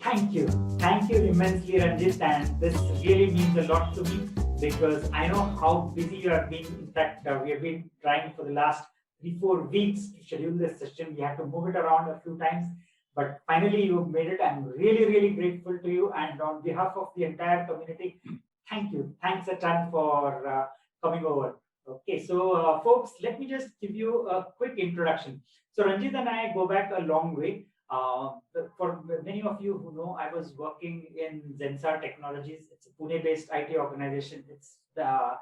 Thank you. Thank you immensely, Ranjit. And this really means a lot to me because I know how busy you have been. In fact, we have been trying for the last 3, 4 weeks to schedule this session. We had to move it around a few times, but finally you made it. I'm really, really grateful to you. And on behalf of the entire community, thank you. Thanks a ton for coming over. Okay, so folks, let me just give you a quick introduction. So Ranjit and I go back a long way. For many of you who know, I was working in Zensar Technologies. It's a Pune-based IT organization. It's a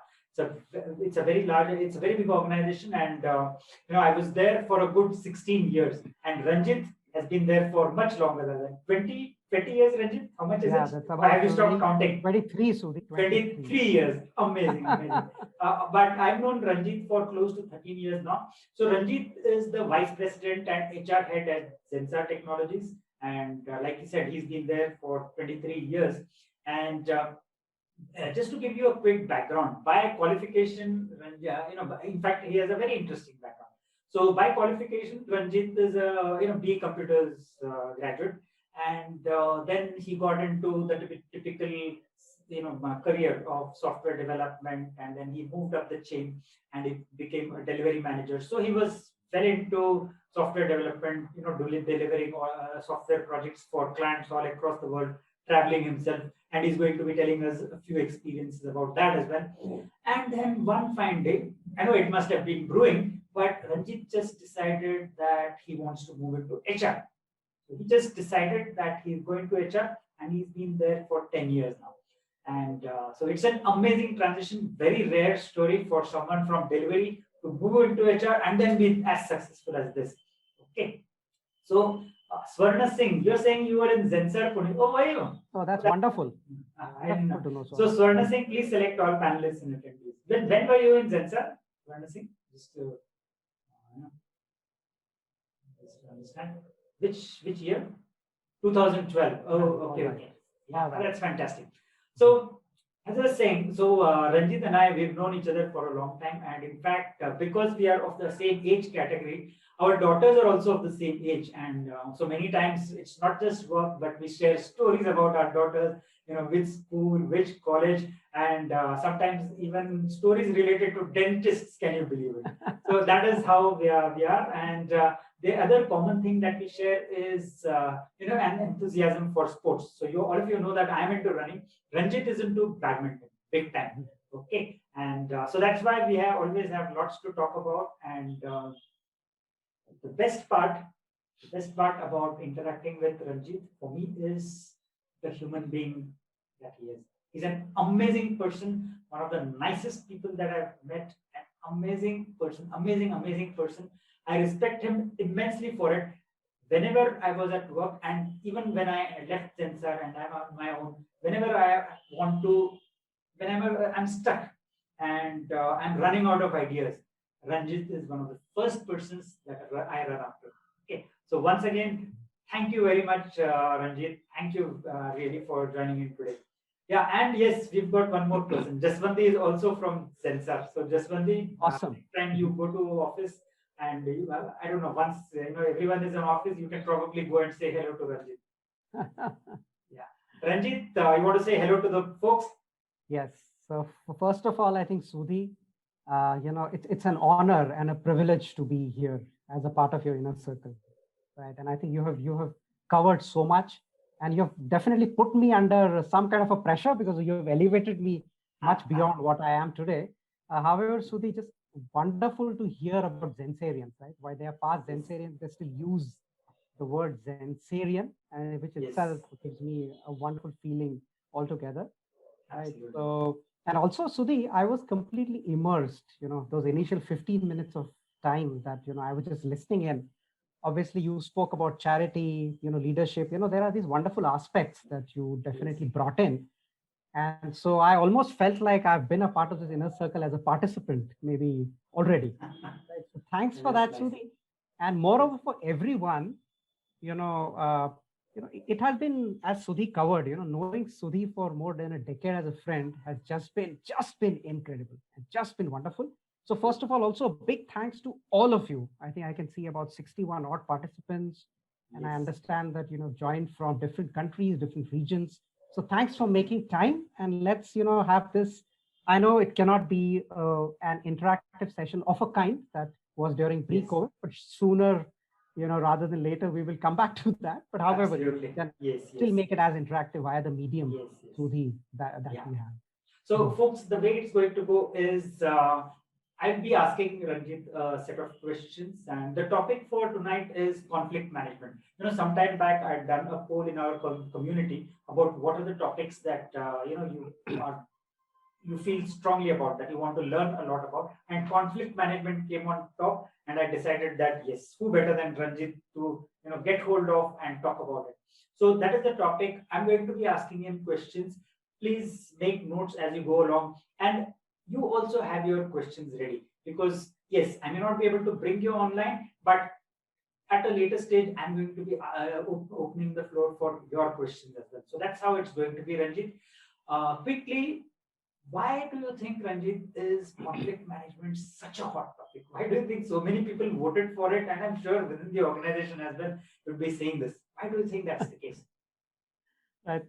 very large, it's a very big organization, and I was there for a good 16 years. And Ranjit has been there for much longer than that. 20 years, Ranjit. How much is Yeah, it? that's Or about have you stopped 20, counting? 23, Sudhi. 23 years. Amazing, amazing. But I've known Ranjit for close to 13 years now. So Ranjit is the vice president and HR head at Zensar Technologies. And like he said, he's been there for 23 years. And just to give you a quick background, by qualification, in fact, he has a very interesting background. So by qualification, Ranjit is a B computers graduate, and then he got into the typical career of software development, and then he moved up the chain and he became a delivery manager. So he was very into software development, delivering software projects for clients all across the world, traveling himself, and he's going to be telling us a few experiences about that as well. And then one fine day, I know it must have been brewing, but Ranjit just decided that he wants to move into HR. So he just decided that he's going to HR, and he's been there for 10 years now. And so it's an amazing transition, very rare story for someone from delivery to move into HR and then be as successful as this. Okay. So, Swarna Singh, you're saying you were in Zensar Pune. Oh, were you? Oh, that's wonderful. Wonderful to know. So, Swarna Singh, please select all panelists and attendees. When were you in Zensar? Swarna Singh, just to understand. Which year? 2012. Oh, okay, okay. Yeah, that's fantastic. So, as I was saying, so Ranjit and I, we've known each other for a long time. And in fact, because we are of the same age category, our daughters are also of the same age. And so many times it's not just work, but we share stories about our daughters, which school, which college, and sometimes even stories related to dentists. Can you believe it? So that is how we are. And the other common thing that we share is, an enthusiasm for sports. So all of you know that I'm into running. Ranjit is into badminton, big time. Okay, and so that's why we always have lots to talk about. And the best part, about interacting with Ranjit for me is the human being that he is. He's an amazing person, one of the nicest people that I've met. An amazing person, amazing person. I respect him immensely for it. Whenever I was at work, and even when I left Zensar and I'm on my own, whenever I want to, whenever I'm stuck and I'm running out of ideas, Ranjit is one of the first persons that I run after. Okay, so once again, thank you very much, Ranjit. Thank you really for joining in today. Yeah, and yes, we've got one more person. Jaswanti is also from Zensar. So Jaswanti, awesome. Next time you go to office and I don't know, once everyone is in office, you can probably go and say hello to Ranjit. Yeah, Ranjit, you want to say hello to the folks? Yes. So first of all, I think Sudhi, it's an honor and a privilege to be here as a part of your inner circle, right? And I think you have covered so much, and you've definitely put me under some kind of a pressure because you have elevated me much beyond what I am today. However, Sudhi, just wonderful to hear about Zensarians, right? Why they are past Zensarians, they still use the word Zensarian, and which itself gives me a wonderful feeling altogether. Right. So, and also, Sudhi, I was completely immersed, those initial 15 minutes of time that, I was just listening in. Obviously, you spoke about charity, leadership, there are these wonderful aspects that you definitely brought in. And so I almost felt like I've been a part of this inner circle as a participant, maybe already. Right? So thanks for that, Sudhi. And moreover, for everyone, it has been, as Sudhi covered, knowing Sudhi for more than a decade as a friend has just been incredible and just been wonderful. So first of all, also a big thanks to all of you. I think I can see about 61 odd participants And I Yes. understand that, joined from different countries, different regions. So thanks for making time, and let's, have this. I know it cannot be an interactive session of a kind that was during Yes. pre-COVID, but sooner, rather than later, we will come back to that. But however, Absolutely. we can Yes. still Yes. make it as interactive via the medium Yes. Yes. through that Yeah. we have. So, folks, the way it's going to go is I'll be asking Ranjit a set of questions, and the topic for tonight is conflict management. Sometime back I'd done a poll in our community about what are the topics that you feel strongly about, that you want to learn a lot about, and conflict management came on top. And I decided that yes, who better than Ranjit to get hold of and talk about it. So that is the topic. I'm going to be asking him questions. Please make notes as you go along, and you also have your questions ready, because yes, I may not be able to bring you online, but at a later stage I'm going to be opening the floor for your questions as well. So that's how it's going to be, Ranjit. Quickly, why do you think, Ranjit, is conflict management such a hot topic? Why do you think so many people voted for it? And I'm sure within the organization as well, you'll be saying this. Why do you think that's the case?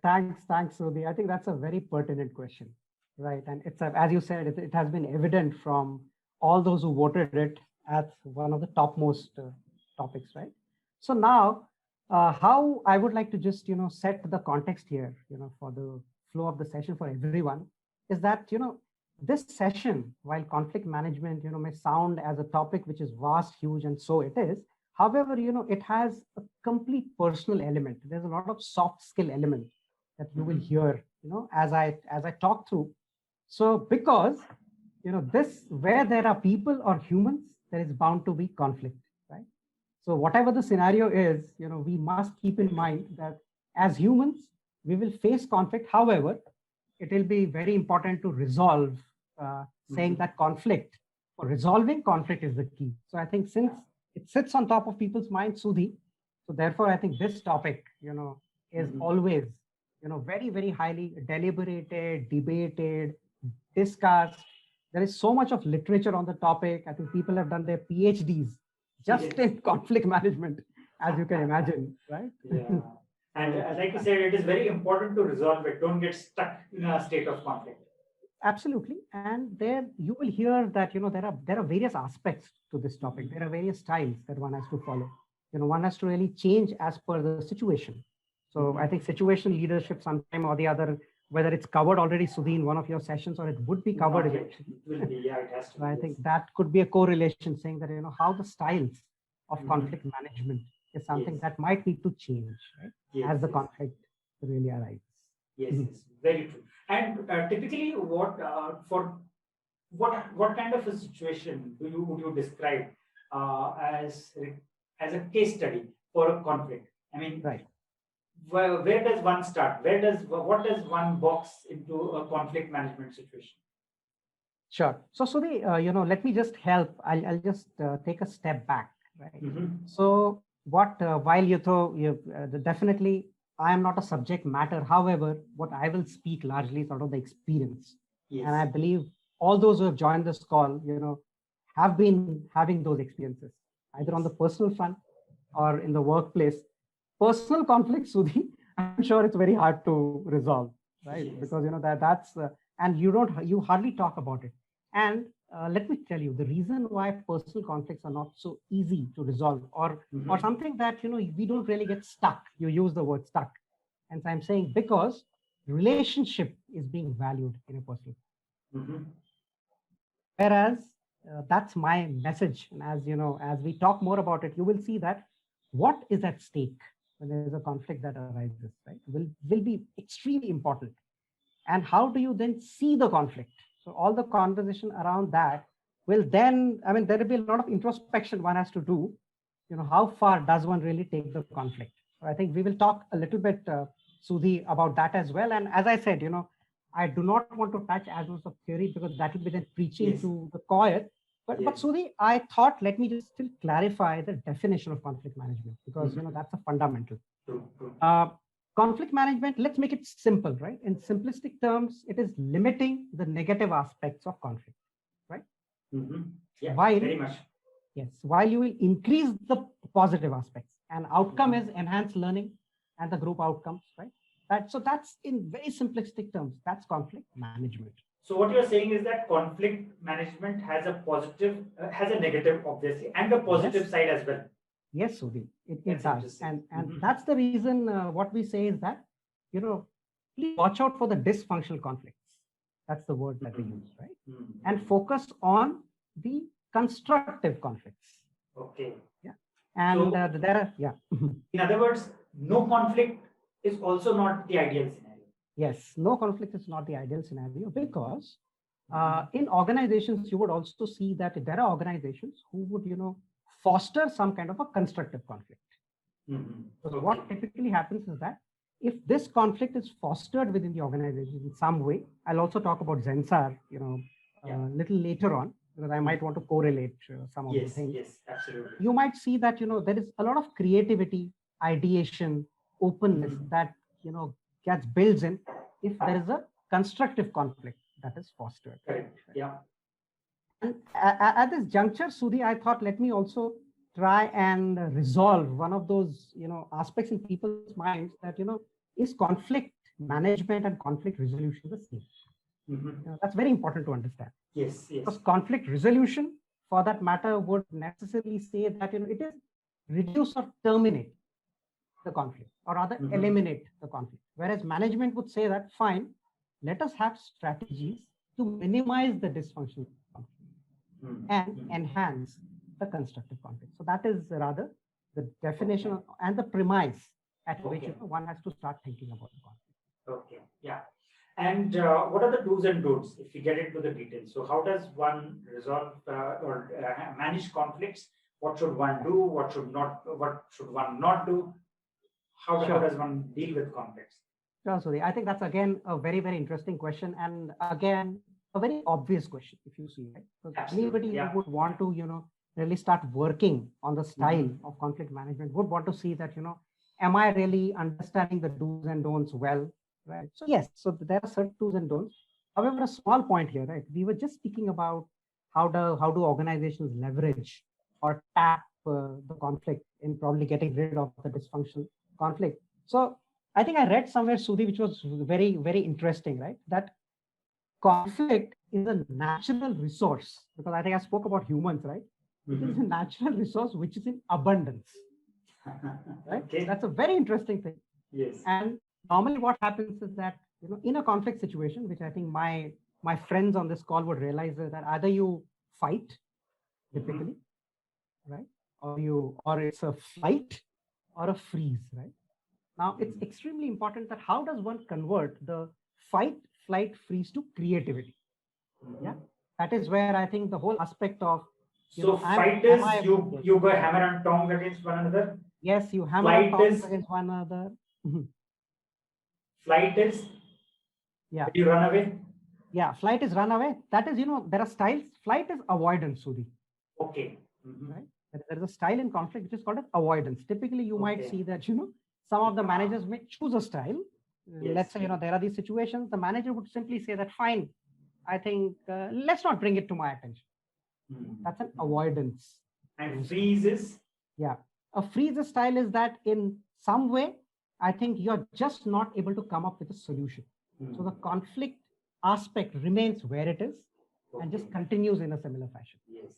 Thanks, Sudhi. I think that's a very pertinent question, right? And as you said, it has been evident from all those who voted it as one of the topmost topics, right? So now, how I would like to just set the context here, for the flow of the session for everyone, is that this session, while conflict management may sound as a topic which is vast, huge, and so it is. However, it has a complete personal element. There's a lot of soft skill element that you will hear, as I talk through. So because this, where there are people or humans, there is bound to be conflict, right? So whatever the scenario is, we must keep in mind that as humans, we will face conflict. However, it will be very important to resolve, saying that conflict, for resolving conflict is the key. So I think since it sits on top of people's minds, Sudhi, so therefore I think this topic, is always, very, very highly deliberated, debated, discussed. There is so much of literature on the topic. I think people have done their PhDs just in conflict management, as you can imagine, right? Yeah. And like you said, it is very important to resolve it. Don't get stuck in a state of conflict. Absolutely. And there you will hear that, there are various aspects to this topic. There are various styles that one has to follow. One has to really change as per the situation. So I think situational leadership sometime or the other, whether it's covered already, Sudhi, in one of your sessions, or it would be covered eventually. It will be, yeah, it has to be. I think that could be a correlation, saying that, how the styles of conflict management is something that might need to change, right? As the conflict really arises. Yes, yes, very true. And typically, what kind of a situation would you describe as a case study for a conflict? I mean, right. Where does one start? What does one box into a conflict management situation? Sure. So, Sudhi, let me just help. I'll just take a step back, right? So, while definitely, I am not a subject matter. However, what I will speak largely is out of the experience. Yes. And I believe all those who have joined this call, have been having those experiences, either on the personal front or in the workplace. Personal conflicts, Sudhi, I'm sure it's very hard to resolve, right? Yes. Because that's and you hardly talk about it. And let me tell you, the reason why personal conflicts are not so easy to resolve, or something that we don't really get stuck. You use the word stuck, and so I'm saying because relationship is being valued in a personal. Whereas that's my message, and as we talk more about it, you will see that what is at stake when there is a conflict that arises, right, will be extremely important. And how do you then see the conflict? So all the conversation around that will then, there will be a lot of introspection one has to do. How far does one really take the conflict? So I think we will talk a little bit, Sudhi, about that as well. And as I said, I do not want to touch as much of theory because that will be then preaching to the choir. But Sudhi, I thought, let me just still clarify the definition of conflict management, because that's a fundamental. Conflict management, let's make it simple, right? In simplistic terms, it is limiting the negative aspects of conflict, right? Yeah, very much. Yes, while you will increase the positive aspects. and outcome is enhanced learning and the group outcomes, right? So that's in very simplistic terms, that's conflict management. So what you're saying is that conflict management has a positive, has a negative, obviously, and a positive side as well. Yes, Sudhi, it does. And that's the reason what we say is that, please watch out for the dysfunctional conflicts. That's the word that we use, right? And focus on the constructive conflicts. Okay. Yeah. And so, there are, yeah. In other words, no conflict is also not the ideal scenario. Yes, no conflict is not the ideal scenario because in organizations, you would also see that there are organizations who would, foster some kind of a constructive conflict. So what typically happens is that if this conflict is fostered within the organization in some way, I'll also talk about Zensar, a little later on, because I might want to correlate some of the things. Yes, absolutely. You might see that, there is a lot of creativity, ideation, openness that, gets built in if there is a constructive conflict that is fostered. Correct. Yeah. And at this juncture, Sudhi, I thought, let me also try and resolve one of those, aspects in people's minds that, is conflict management and conflict resolution the same? That's very important to understand. Yes. Because conflict resolution, for that matter, would necessarily say that, it is reduce or terminate the conflict, or rather eliminate the conflict. Whereas management would say that, fine, let us have strategies to minimize the dysfunctional conflict and enhance the constructive conflict. So that is rather the definition and the premise at which one has to start thinking about the conflict. Okay, yeah. And what are the do's and don'ts if we get into the details? So how does one resolve or manage conflicts? What should one do? What should one not do? How does one deal with conflicts? Sure, Sudhi. I think that's again a very, very interesting question, and again a very obvious question if you see, right? Because anybody who would want to, really start working on the style of conflict management would want to see that, am I really understanding the do's and don'ts well, right? So yes, so there are certain do's and don'ts. However, a small point here, right? We were just speaking about how do organizations leverage or tap the conflict in probably getting rid of the dysfunctional conflict. So I think I read somewhere, Sudhi, which was very, very interesting, right? That conflict is a natural resource, because I think I spoke about humans, right? It is a natural resource which is in abundance, right? Okay. That's a very interesting thing. Yes. And normally what happens is that, in a conflict situation, which I think my friends on this call would realize is that either you fight, typically, right? Or it's a flight or a freeze, right? Now, it's extremely important that how does one convert the fight, flight, freeze to creativity? Yeah, that is where I think the whole aspect of fight is you go hammer and tongs against one another. Yes, you hammer and tongs against one another. Flight is you run away. Yeah, flight is run away. That is, there are styles. Flight is avoidance, Sudhi. Okay. Right. There is a style in conflict which is called as avoidance. Typically, you might see that some of the managers may choose a style. Let's say there are these situations. The manager would simply say that, fine, I think let's not bring it to my attention. That's an avoidance. And freeze is? Yeah. A freeze style is that in some way, I think you're just not able to come up with a solution. So the conflict aspect remains where it is and just continues in a similar fashion. Yes.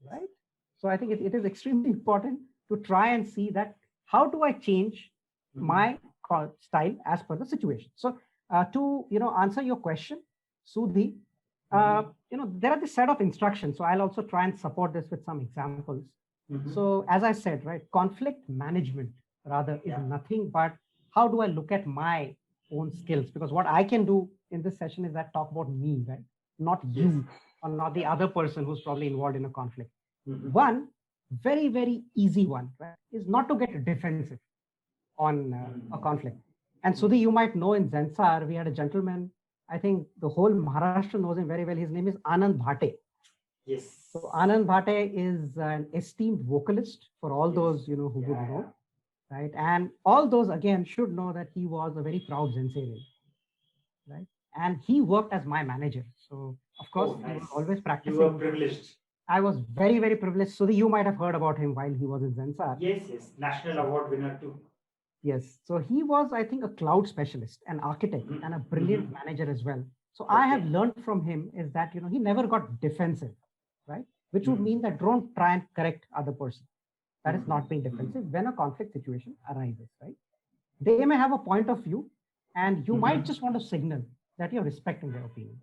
Right? So I think it is extremely important to try and see that how do I change my style as per the situation. So to answer your question, Sudhi, there are this set of instructions. So I'll also try and support this with some examples. So as I said, right, conflict management rather is nothing but how do I look at my own skills? Because what I can do in this session is that talk about me, right? Not you or not the other person who's probably involved in a conflict. One very, very easy one, right, is not to get defensive on a conflict. And Sudhi, you might know in Zensar, we had a gentleman, I think the whole Maharashtra knows him very well. His name is Anand Bhate. Yes. So Anand Bhate is an esteemed vocalist for all those, who would know, right? And all those, again, should know that he was a very proud Zensarian, right? And he worked as my manager. So, of course, he was always practicing. You were privileged. I was very, very privileged. So you might have heard about him while he was in Zensar. Yes, yes, national award winner too. Yes. So he was, I think, a cloud specialist, an architect, Mhm. and a brilliant Mhm. manager as well. So I have Okay. learned from him is that, he never got defensive, right? Which would Mhm. mean that don't try and correct other person. That is not being Mhm. defensive when a conflict situation arises, right? They may have a point of view, and you might Mhm. just want to signal that you're respecting their opinion.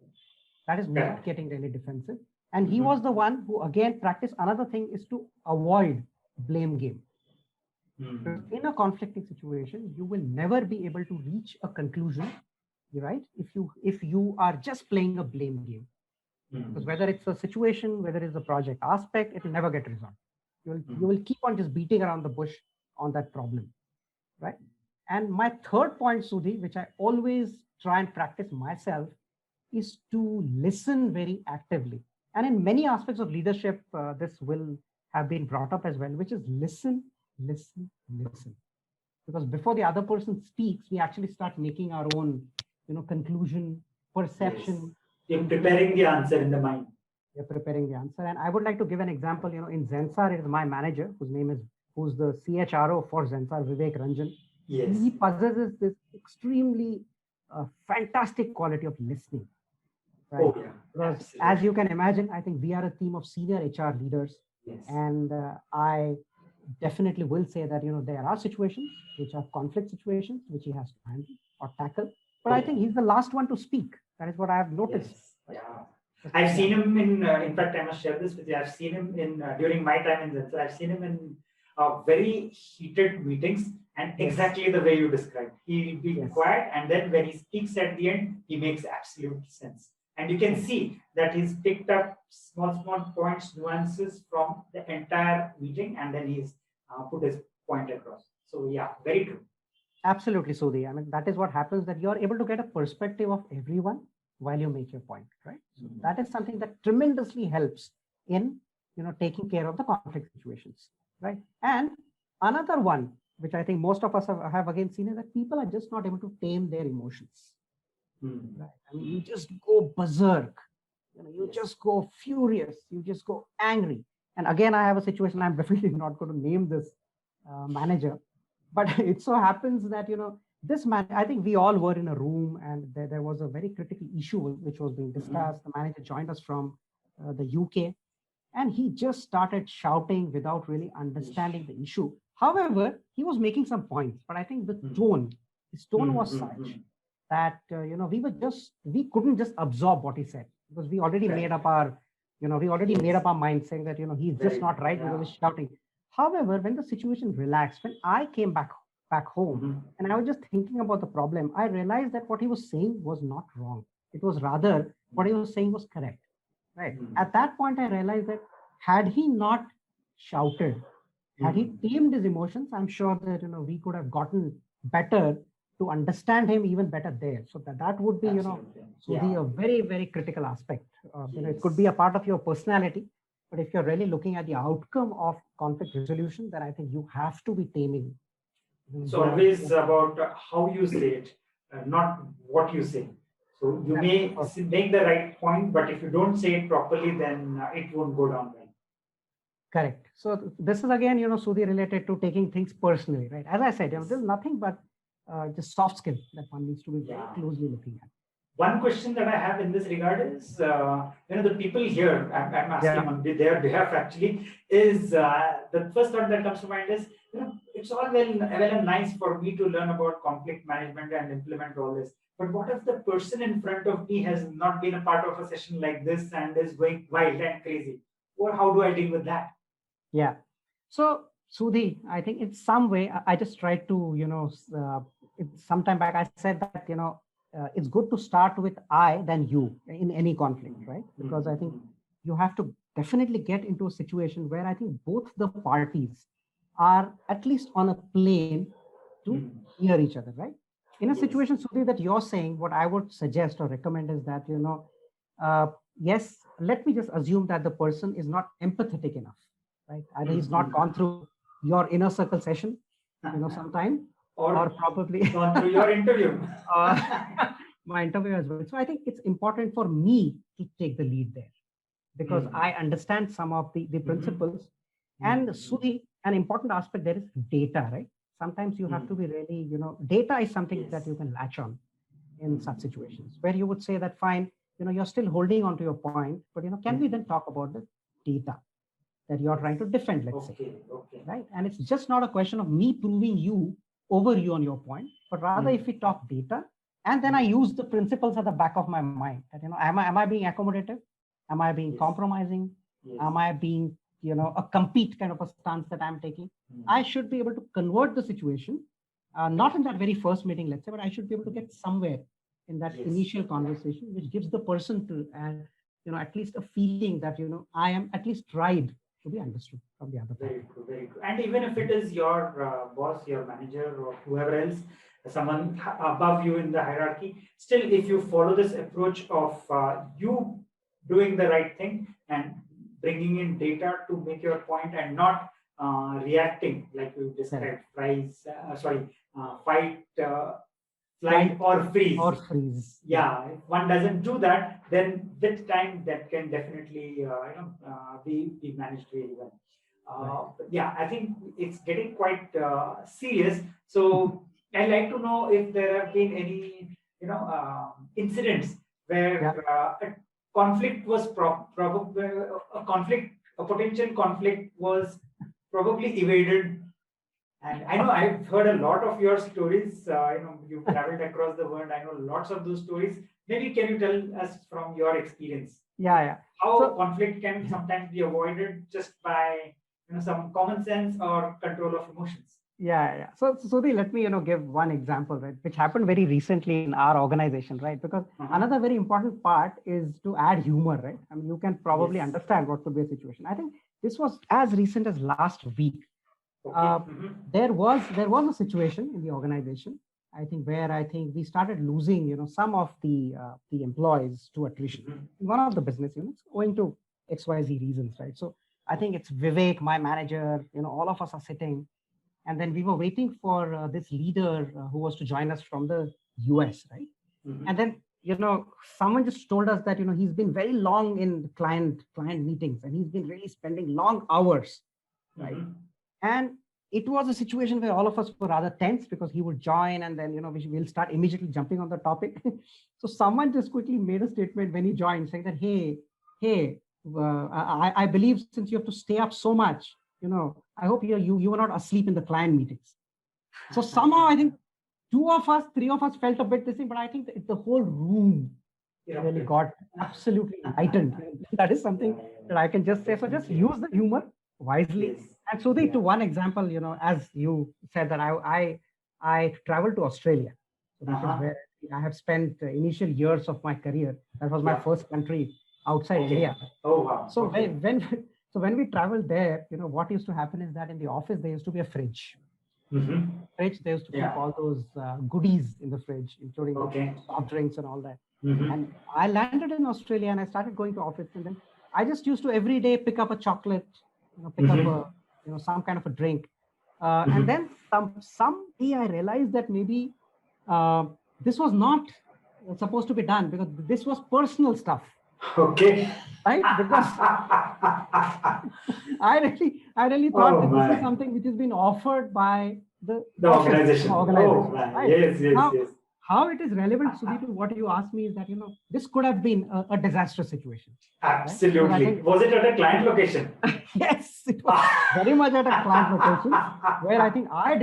That is not Correct. getting really defensive. And he Mhm. was the one who, again, practiced another thing is to avoid blame game. Because Mhm. in a conflicting situation, you will never be able to reach a conclusion, right? If you are just playing a blame game. Because Mhm. whether it's a situation, whether it's a project aspect, it will never get resolved. You Mhm. will keep on just beating around the bush on that problem, right? And my third point, Sudhi, which I always try and practice myself, is to listen very actively. And in many aspects of leadership, this will have been brought up as well, which is listen, listen, listen. Because before the other person speaks, we actually start making our own, conclusion, Yes. perception. You're preparing the answer in the mind. We're preparing the answer. And I would like to give an example. In Zensar, it is my manager, who's the CHRO for Zensar, Vivek Ranjan. Yes. He possesses this extremely fantastic quality of listening, right? Oh yeah. Because as Absolutely. you can imagine, I think we are a team of senior HR leaders, Yes. and I definitely will say that there are situations which are conflict situations which he has to handle or tackle. But I think he's the last one to speak. That is what I have noticed. Yes. Right? Yeah. But I've yeah, seen him in fact, I must share this with you. I've seen him in, during my time in Zensar, I've seen him in very heated meetings and yes, exactly the way you described. He'll be yes, quiet and then when he speaks at the end, he makes absolute sense. And you can correct. see that he's picked up small points, nuances from the entire meeting and then he's put his point across. So yeah, very true. Absolutely, Sudhi. I mean, that is what happens, that you're able to get a perspective of everyone while you make your point, right? So Mhm. that is something that tremendously helps in, taking care of the conflict situations, right? And another one, which I think most of us have again seen, is that people are just not able to tame their emotions, Mhm. right? I mean, you just go berserk, you Yes. just go furious, you just go angry. And again, I have a situation, I'm definitely not going to name this manager, but it so happens that this man, I think we all were in a room, and there was a very critical issue which was being Mhm. discussed. The manager joined us from the UK, and he just started shouting without really understanding Ish. the issue. However, he was making some points, but I think the Mhm. tone, his tone Mhm. was such Mhm. that we couldn't just absorb what he said, because we already made Correct. up our we already made Yes. up our mind saying that he's just Very not true. right because Yeah. he's shouting. However, when the situation relaxed, when I came back home, Mhm. and I was just thinking about the problem, I realized that what he was saying was not wrong. It was rather what he was saying was correct. Right. Mhm. At that point, I realized that had he not shouted, had he Mhm. tamed his emotions, I'm sure that we could have gotten better to understand him even better there. So that would be Absolutely. Sudhi, Yeah. a very, very critical aspect. It could be Yes. a part of your personality, but if you're really looking at the outcome of conflict resolution, then I think you have to be taming It's your always about how you say it, not what you say. So you that's may make the right point, but if you don't say it properly, then it won't go down well. correct. So this is again, Sudhi, related to taking things personally, right? As I said, Yes. there's nothing but just soft skill that one needs to be very Yeah. closely looking at. One question that I have in this regard is, the people here, I'm asking Yeah. on their behalf actually, is the first thought that comes to mind is, it's all well and nice for me to learn about conflict management and implement all this. But what if the person in front of me has not been a part of a session like this and is going wild and crazy? Or how do I deal with that? Yeah. So, Sudhi, I think in some way, I just tried to, it's sometime back I said that, it's good to start with I than you in any conflict, right? Because I think you have to definitely get into a situation where I think both the parties are at least on a plane to Mhm. hear each other, right? In a Yes. situation, Sudhi, that you're saying, what I would suggest or recommend is that, uh, yes, let me just assume that the person is not empathetic enough, right? Either he's not Mhm. gone through your inner circle session, sometime, or Or probably gone through your interview. uh, my interview as well. So I think it's important for me to take the lead there, because I understand some of the principles. And Sudhi, an important aspect there is data, right? Sometimes you have to be really, data is something that you can latch on in such situations where you would say that fine, you're still holding on to your point, but can we then talk about the data that you're trying to defend, let's say, right? And it's just not a question of me proving you over you on your point, but rather if we talk data, and then I use the principles at the back of my mind that, am I being accommodative? Am I being compromising? Am I being, a compete kind of a stance that I'm taking? I should be able to convert the situation, not in that very first meeting, let's say, but I should be able to get somewhere in that initial conversation, which gives the person to, at least a feeling that, I am at least tried to be understood from the other part. Very true, very true. And even if it is your boss, your manager, or whoever else, someone above you in the hierarchy, still, if you follow this approach of you doing the right thing and bringing in data to make your point and not reacting like you described, fight, flight, or freeze. Or freeze. Yeah, if one doesn't do that, then with time that can definitely be managed really well. But yeah, I think it's getting quite serious. So I'd like to know if there have been any incidents where a conflict was a potential conflict was probably evaded. And I know I've heard a lot of your stories. You've traveled across the world. I know lots of those stories. Maybe can you tell us from your experience? Yeah. How conflict can sometimes be avoided just by some common sense or control of emotions? Yeah. So Sudhi, let me give one example, right, which happened very recently in our organization, right? Because another very important part is to add humor, right? I mean, you can probably understand what could be a situation. I think this was as recent as last week. There was a situation in the organization, I think, where we started losing, some of the employees to attrition in one of the business units owing to XYZ reasons, right? So I think it's Vivek, my manager, all of us are sitting, and then we were waiting for this leader who was to join us from the US, right? And then someone just told us that he's been very long in client meetings and he's been really spending long hours, right? And it was a situation where all of us were rather tense because he would join and then, we'll start immediately jumping on the topic. So someone just quickly made a statement when he joined saying that, hey, I believe since you have to stay up so much, I hope you were not asleep in the client meetings. So somehow I think 3 of us felt a bit this thing, but I think the whole room really got absolutely lightened. That is something that I can just say. So just use the humor wisely. And so to one example, as you said that I traveled to Australia. So this is where I have spent initial years of my career. That was my first country outside India. Oh, wow. So when we traveled there, what used to happen is that in the office, there used to be a fridge. Fridge, they used to keep all those goodies in the fridge, including soft drinks and all that. And I landed in Australia and I started going to office, and then I just used to every day pick up a chocolate, pick up a some kind of a drink, and then someday I realized that maybe this was not supposed to be done because this was personal stuff. Okay. Right? Because I really thought that this is something which has been offered by the organization. Right? Yes. How it is relevant, Sudhi, to what you asked me is that, this could have been a disastrous situation. Absolutely. Right? Was it at a client location? Yes, it was very much at a client location where I think I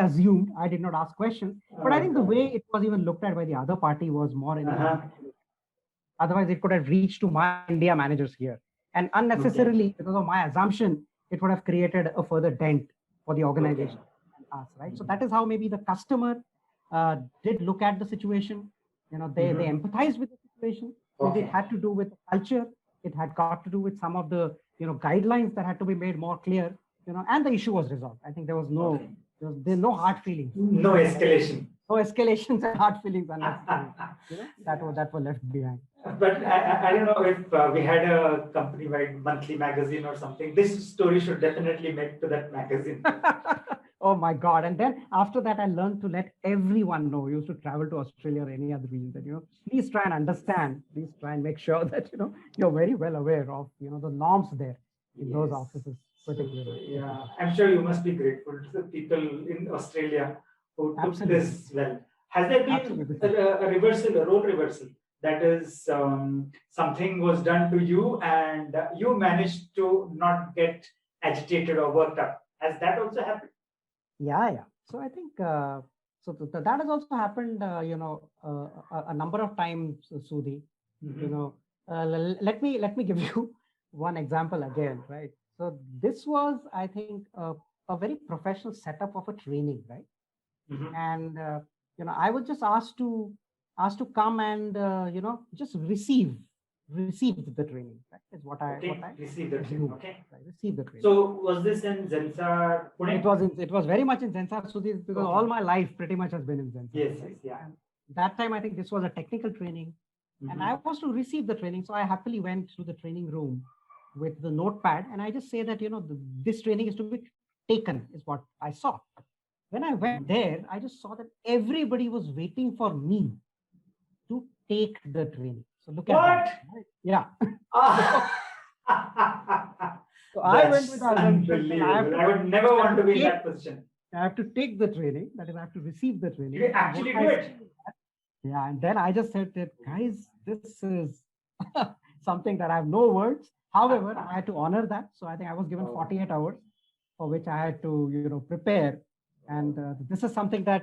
assumed I did not ask questions, but I think the way it was even looked at by the other party was more in otherwise it could have reached to my India managers here. And unnecessarily, because of my assumption, it would have created a further dent for the organization and us, right? So that is how maybe the customer did look at the situation. They empathized with the situation. Maybe it had to do with culture. It had got to do with some of the guidelines that had to be made more clear. And the issue was resolved. I think there was there's no hard feelings. No escalation. No escalations and hard feelings unnecessary. that were left behind. But I don't know if we had a company-wide monthly magazine or something. This story should definitely make to that magazine. Oh my God. And then after that, I learned to let everyone know. You used to travel to Australia or any other region that, please try and understand, please try and make sure that, you're very well aware of, the norms there in those Yes. offices, So, particularly. yeah, I'm sure you must be grateful to the people in Australia who took Absolutely. this well. Has there been Absolutely. a reversal, a role reversal? That is, something was done to you and you managed to not get agitated or worked up. Has that also happened? Yeah. So I think that has also happened, a number of times, Sudhi. Mhm. Let me give you one example again, right? So this was, I think, a very professional setup of a training, right? Mhm. And I was just asked to come and just receive the training. Right? Is what I Okay, receive the training. assumed. Okay. Right? Receive the training. So was this in Zensar, Pune? It was very much in Zensar Sudhi because Okay. all my life pretty much has been in Zensar. Yes, right? yes, yeah. And that time I think this was a technical training, and I was to receive the training. So I happily went to the training room with the notepad, and I just say that this training is to be taken, is what I saw. When I went there, I just saw that everybody was waiting for me to take the training. So look at that. What? Right? Yeah. Ah. So I went with That's the assumption that unbelievable. I would never want to be in that position. I have to take the training. That is, I have to receive the Did training. you actually do it? Yeah, and then I just said that, guys, this is something that I have no words. However, I had to honor that. So I think I was given 48 hours for which I had to, prepare. And this is something that,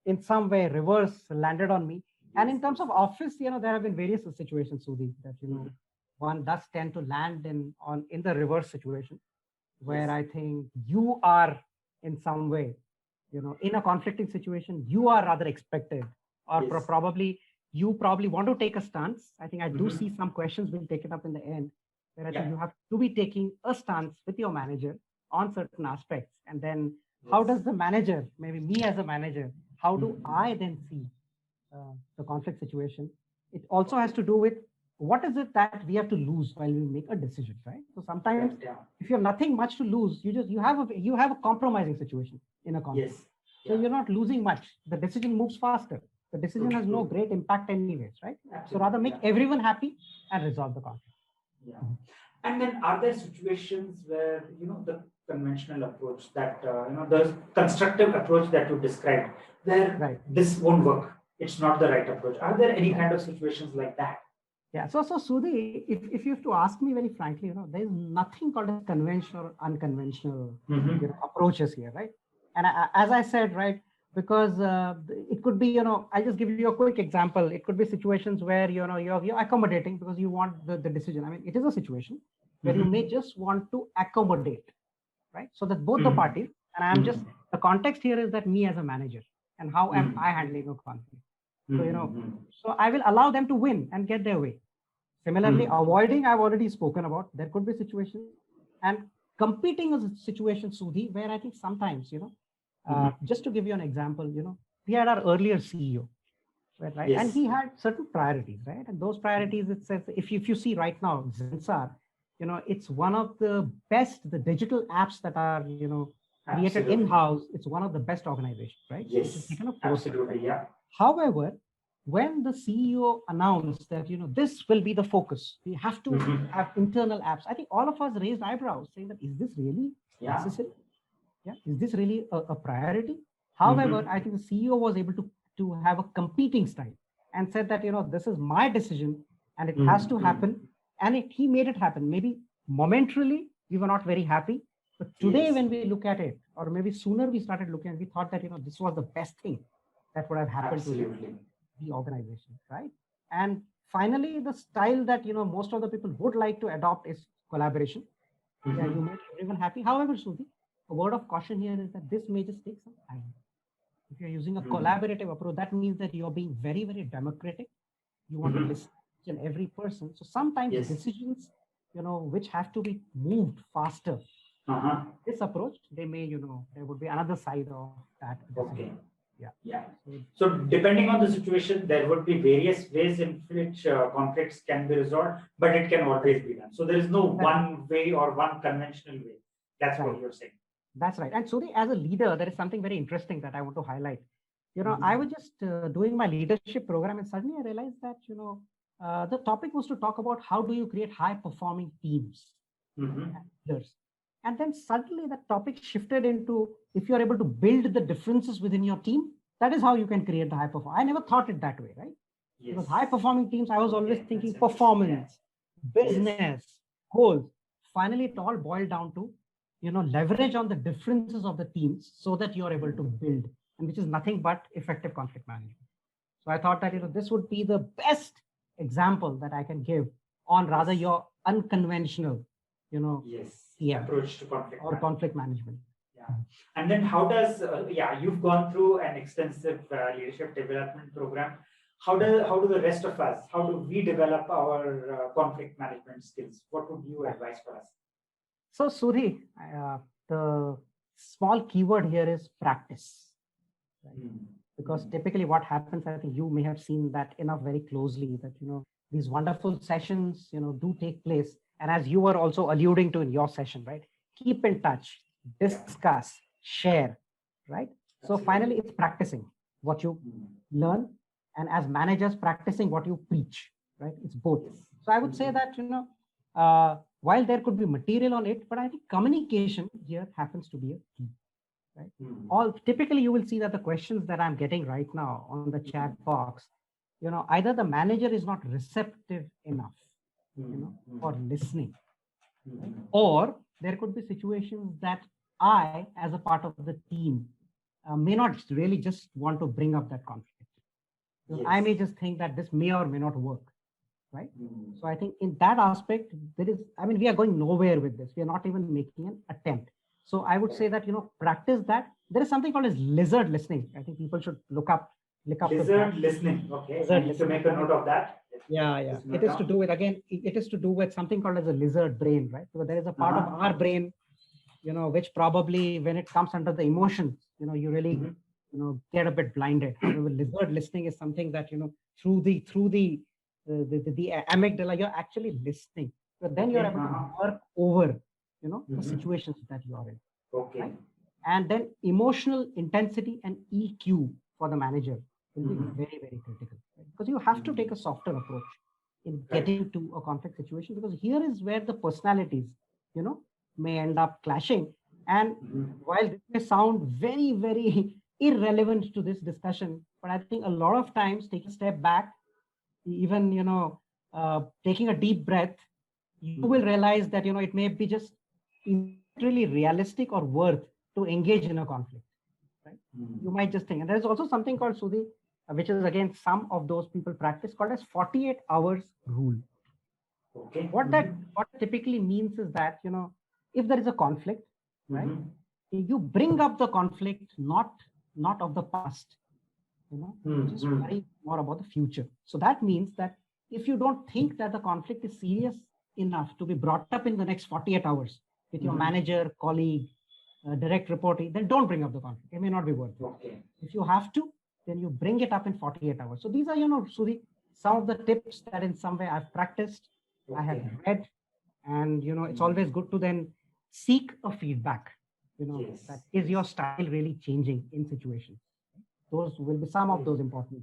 in some way reverse landed on me. And in terms of office, there have been various situations, Sudhi, that, one does tend to land in the reverse situation where I think you are in some way, in a conflicting situation, you are rather expected, or Yes. you probably want to take a stance. I think I do see some questions being taken up in the end, where I think you have to be taking a stance with your manager on certain aspects. And then how does the manager, maybe me as a manager, how do I then see the conflict situation? It also has to do with what is it that we have to lose while we make a decision, right? So sometimes if you have nothing much to lose, you have a compromising situation in a conflict. Yes. So you're not losing much. The decision moves faster. The decision has no great impact anyways, right? So rather make everyone happy and resolve the conflict. Yeah. And then are there situations where, the conventional approach that, the constructive approach that you described, where this won't work? It's not the right approach. Are there any kind of situations like that? Yeah. So Sudhi, if you have to ask me very frankly, there is nothing called as conventional or unconventional approaches here, right? And as I said, right, because it could be, I'll just give you a quick example. It could be situations where, you're accommodating because you want the decision. I mean, it is a situation where you may just want to accommodate, right? So that both the parties, and I'm just, the context here is that me as a manager and how am I handling a conflict? So, so I will allow them to win and get their way. Similarly, avoiding, I've already spoken about. There could be situations, and competing is a situation, Sudhi, where I think sometimes, just to give you an example, we had our earlier CEO, right? Yes. And he had certain priorities, right? And those priorities, it says, if you see right now, Zensar, it's one of the best, the digital apps that are, created in-house. It's one of the best organizations, right? Yes. Absolutely, yeah. However, when the CEO announced that this will be the focus, we have to have internal apps. I think all of us raised eyebrows, saying that is this really necessary? Yeah, is this really a priority? However, I think the CEO was able to have a competing style and said that this is my decision and it has to happen, and he made it happen. Maybe momentarily we were not very happy, but today when we look at it, or maybe sooner we started looking at, we thought that this was the best thing that would have happened to the organization, right? And finally, the style that most of the people would like to adopt is collaboration. Yeah, you make everyone happy. However, Sudhi, a word of caution here is that this may just take some time. If you're using a collaborative approach, that means that you're being very, very democratic. You want to listen to every person. So sometimes decisions, which have to be moved faster. This approach, they may, there would be another side of that decision. Okay. Yeah. So depending on the situation, there would be various ways in which conflicts can be resolved, but it can always be done. So there is no one way or one conventional way. That's what you're saying. That's right. And Suri, as a leader, there is something very interesting that I want to highlight. I was just doing my leadership program, and suddenly I realized that, the topic was to talk about how do you create high performing teams Mhm. and leaders. And then suddenly that topic shifted into if you're able to build the differences within your team, that is how you can create the high performance. I never thought it that way, right? Yes. Because high performing teams, I was always Okay, thinking that's interesting. performance, Yes. business, goals. Finally, it all boiled down to, leverage on the differences of the teams so that you're able to build, and which is nothing but effective conflict management. So I thought that, this would be the best example that I can give on rather Yes. your unconventional, Yes. PM Approach to conflict or management. conflict management. Yeah. And then how does, you've gone through an extensive leadership development program. How do the rest of us, how do we develop our conflict management skills? What would you advise for us? So, Sudhi, the small keyword here is practice. Right? Because typically what happens, I think you may have seen that enough very closely that, these wonderful sessions, do take place. And as you were also alluding to in your session, right? Keep in touch, discuss, share, right? So finally, it's practicing what you learn, and as managers, practicing what you preach, right? It's both. So I would say that, while there could be material on it, but I think communication here happens to be a key. Right? All typically you will see that the questions that I'm getting right now on the chat box, either the manager is not receptive enough, for listening, or there could be situations that I, as a part of the team, may not really just want to bring up that conflict. I may just think that this may or may not work, right? So I think in that aspect, we are going nowhere with this. We are not even making an attempt. So I would say that, practice that. There is something called as lizard listening. I think people should look up lizard listening. Okay. Lizard I need to make a note of that. Yeah. It is to do with, again, it is to do with something called as a lizard brain, right? So there is a part of our brain, which probably when it comes under the emotions, you really, get a bit blinded. However, lizard listening is something that, through the amygdala, you're actually listening. But then you're able to work over, the situations that you are in. Okay. Right? And then emotional intensity and EQ for the manager will be very, very critical. Right? Because you have to take a softer approach in getting to a conflict situation, because here is where the personalities, may end up clashing. And while this may sound very, very irrelevant to this discussion, but I think a lot of times take a step back, even, taking a deep breath, you will realize that, it may be just really realistic or worth to engage in a conflict, right? You might just think, and there's also something called Sudhi, which is again, some of those people practice, called as 48 hours rule. Okay. What typically means is that, if there is a conflict, right, you bring up the conflict, not of the past, just worry more about the future. So that means that if you don't think that the conflict is serious enough to be brought up in the next 48 hours with your manager, colleague, direct reporting, then don't bring up the conflict. It may not be worth it. Okay. If you have to, then you bring it up in 48 hours. So these are, Sudhi, some of the tips that in some way I've practiced, I have read, and, it's always good to then seek a feedback, that is your style really changing in situations. Those will be some of those important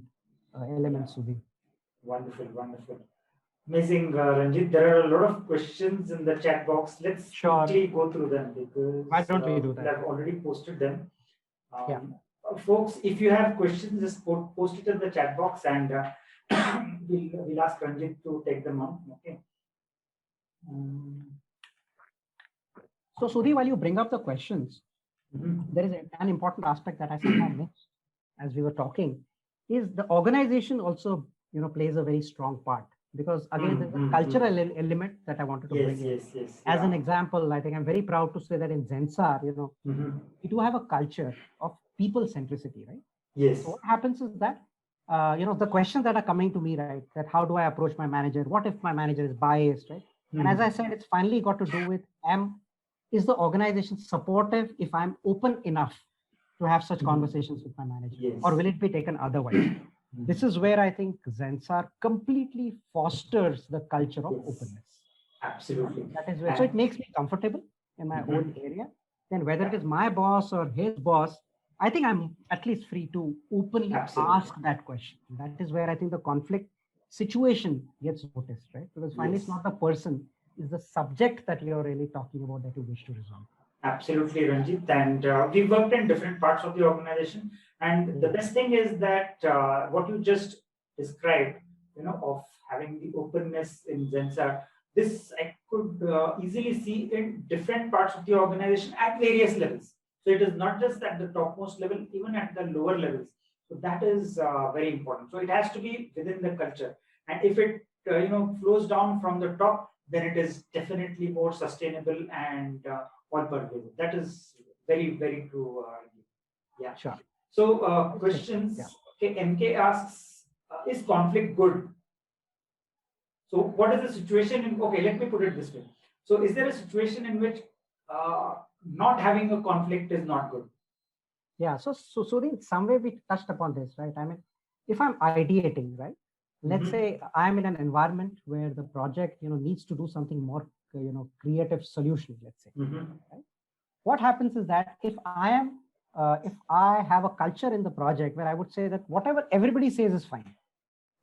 elements, Sudhi. Wonderful. Amazing, Ranjit. There are a lot of questions in the chat box. Let's quickly go through them, because why don't we do that? I've already posted them. Folks, if you have questions, just post it in the chat box, and we'll ask Ranjit to take them on. Okay. So, Sudhi, while you bring up the questions, there is an important aspect that I somehow missed as we were talking, is the organization also, plays a very strong part. Because again, there's a cultural element that I wanted to bring in. As an example, I think I'm very proud to say that in Zensar, we do have a culture of people centricity, right? Yes. So what happens is that, the questions that are coming to me, right, that how do I approach my manager? What if my manager is biased, right? And as I said, it's finally got to do with, is the organization supportive if I'm open enough to have such conversations with my manager? Or will it be taken otherwise? This is where I think Zensar completely fosters the culture of openness. Absolutely. That is where, so it makes me comfortable in my own area. then whether it is my boss or his boss, I think I'm at least free to openly Absolutely. ask that question. That is where I think the conflict situation gets noticed, right? Because finally, it's Yes. not the person, it's the subject that you're really talking about that you wish to resolve. Absolutely, Ranjit. And we worked in different parts of the organization. And the best thing is that what you just described, of having the openness in Zensar, this I could easily see in different parts of the organization at various levels. So it is not just at the topmost level, even at the lower levels. So that is very important. So it has to be within the culture. And if it flows down from the top, then it is definitely more sustainable and all pervasive. That is very, very true. Yeah. Sure. So questions. Yeah. Okay, MK asks, is conflict good? So what is the situation in, okay, let me put it this way. So is there a situation in which not having a conflict is not good? Yeah, so in some way we touched upon this, right? I mean, if I'm ideating, right? Let's say I'm in an environment where the project, needs to do something more, creative solution, let's say. Right? What happens is that if I have a culture in the project where I would say that whatever everybody says is fine.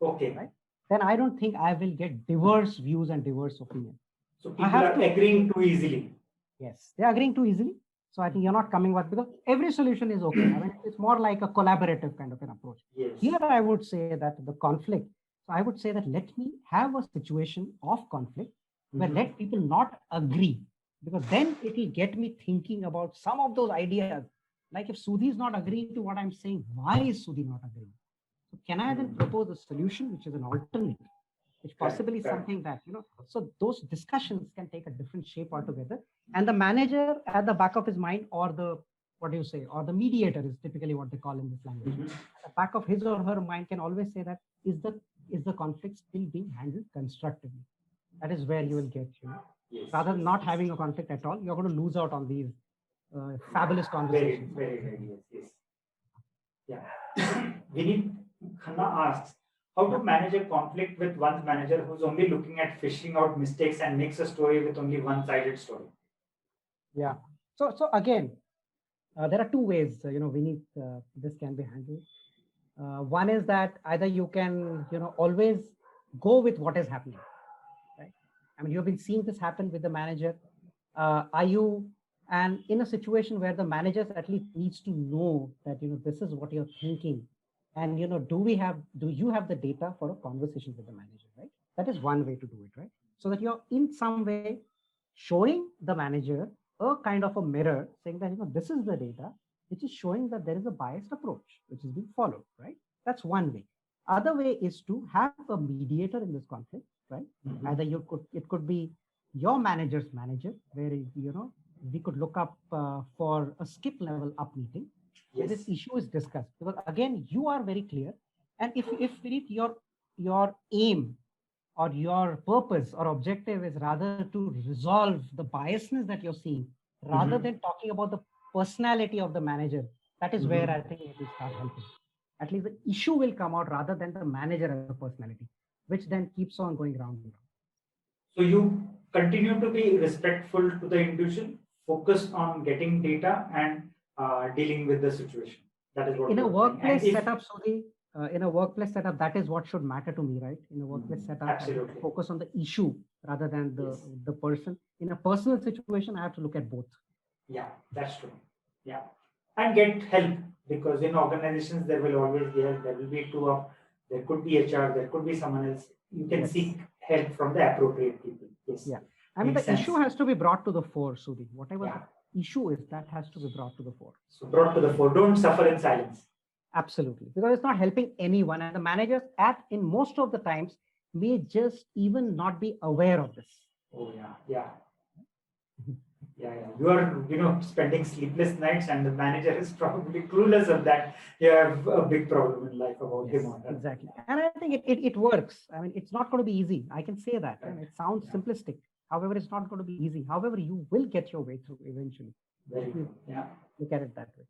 Okay. Right? Then I don't think I will get diverse views and diverse opinions. So people are agreeing too easily. Yes, they're agreeing too easily. So I think you're not coming with, because every solution is okay. I mean, it's more like a collaborative kind of an approach. Yes. Here, I would say that the conflict. So I would say that let me have a situation of conflict where let people not agree, because then it will get me thinking about some of those ideas. Like if Sudhi is not agreeing to what I'm saying, why is Sudhi not agreeing? So can I then propose a solution which is an alternative, which possibly is something that, so those discussions can take a different shape altogether. And the manager at the back of his mind, or or the mediator is typically what they call in this language. At the back of his or her mind can always say that, is the conflict still being handled constructively? That is where you will get, rather than not having a conflict at all, you're going to lose out on these fabulous conversations. Very, very, yes. Yeah. Vinit Khanna asks, how to manage a conflict with one's manager who's only looking at fishing out mistakes and makes a story with only one-sided story? Yeah. So again, there are two ways, Vinit, this can be handled. One is that either you can, always go with what is happening, right? I mean, you've been seeing this happen with the manager. And in a situation where the manager at least needs to know that, this is what you're thinking. And, do you have the data for a conversation with the manager, right? That is one way to do it, right? So that you're in some way showing the manager a kind of a mirror saying that, this is the data, which is showing that there is a biased approach, which is being followed, right? That's one way. Other way is to have a mediator in this conflict, right? Either it could be your manager's manager, where, we could look up for a skip level up meeting where this issue is discussed. Because again, you are very clear. And if your aim or your purpose or objective is rather to resolve the biasness that you're seeing, rather than talking about the personality of the manager, that is where I think it will start helping. At least the issue will come out rather than the manager as a personality, which then keeps on going round and round. So you continue to be respectful to the individual, focused on getting data and dealing with the situation. That is what in a workplace setup, Sudhi, in a workplace setup, that is what should matter to me, right? In a workplace setup, focus on the issue rather than the person. In a personal situation, I have to look at both. Yeah, that's true. Yeah. And get help, because in organizations, there will always be help. There will be there could be HR, there could be someone else. You can seek help from the appropriate people. Yes. Yeah. I mean, the issue has to be brought to the fore, Sudhi. Whatever the issue is, that has to be brought to the fore. So brought to the fore. Don't suffer in silence. Absolutely. Because it's not helping anyone. And the managers in most of the times may just even not be aware of this. Oh, yeah. Yeah. You are, spending sleepless nights, and the manager is probably clueless of that. You have a big problem in life about him or her. Exactly. And I think it works. I mean, it's not going to be easy. I can say that. Right. And it sounds simplistic. However, it's not going to be easy. However, you will get your way through eventually. Very good. Yeah. Look at it that way.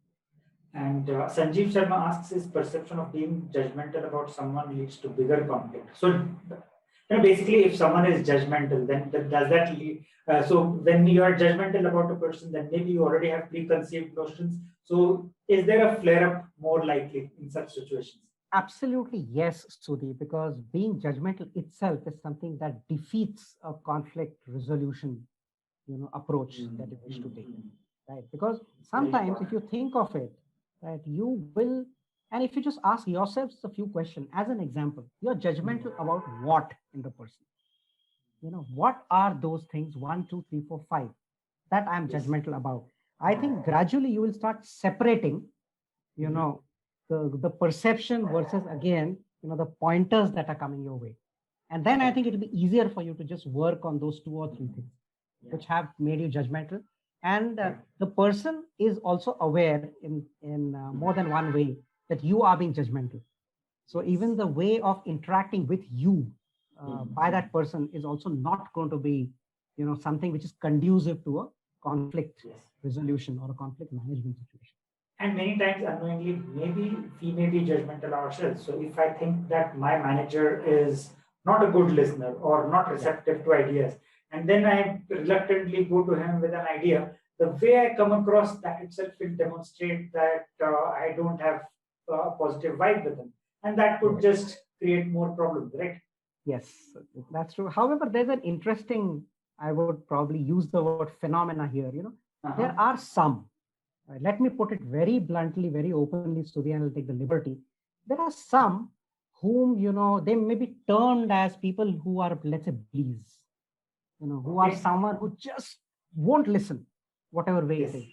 And Sanjeev Sharma asks, his perception of being judgmental about someone leads to bigger conflict. So Basically, if someone is judgmental, then does that lead? So when you are judgmental about a person, then maybe you already have preconceived notions. So is there a flare up more likely in such situations? Absolutely, yes, Sudhi, because being judgmental itself is something that defeats a conflict resolution, approach that you wish to take, right? Because Very sometimes if important. you think of it, right, you will, and if you just ask yourselves a few questions, as an example, you're judgmental about what in the person? What are those things, one, two, three, four, five, that I'm Yes. judgmental about? I think gradually you will start separating, the perception versus again, the pointers that are coming your way. And then I think it'll be easier for you to just work on those two or three things which have made you judgmental. And the person is also aware in more than one way that you are being judgmental. So even the way of interacting with you by that person is also not going to be, something which is conducive to a conflict resolution or a conflict management situation. And many times unknowingly, maybe we may be judgmental ourselves. So if I think that my manager is not a good listener or not receptive to ideas, and then I reluctantly go to him with an idea, the way I come across that itself will demonstrate that I don't have a positive vibe with him. And that could just create more problems, right? Yes, that's true. However, there's an interesting, I would probably use the word phenomena here. There are some, let me put it very bluntly, very openly, Sudhi, and I'll take the liberty. There are some whom, they may be termed as people who are, let's say, bullies, who are someone who just won't listen, whatever way it is.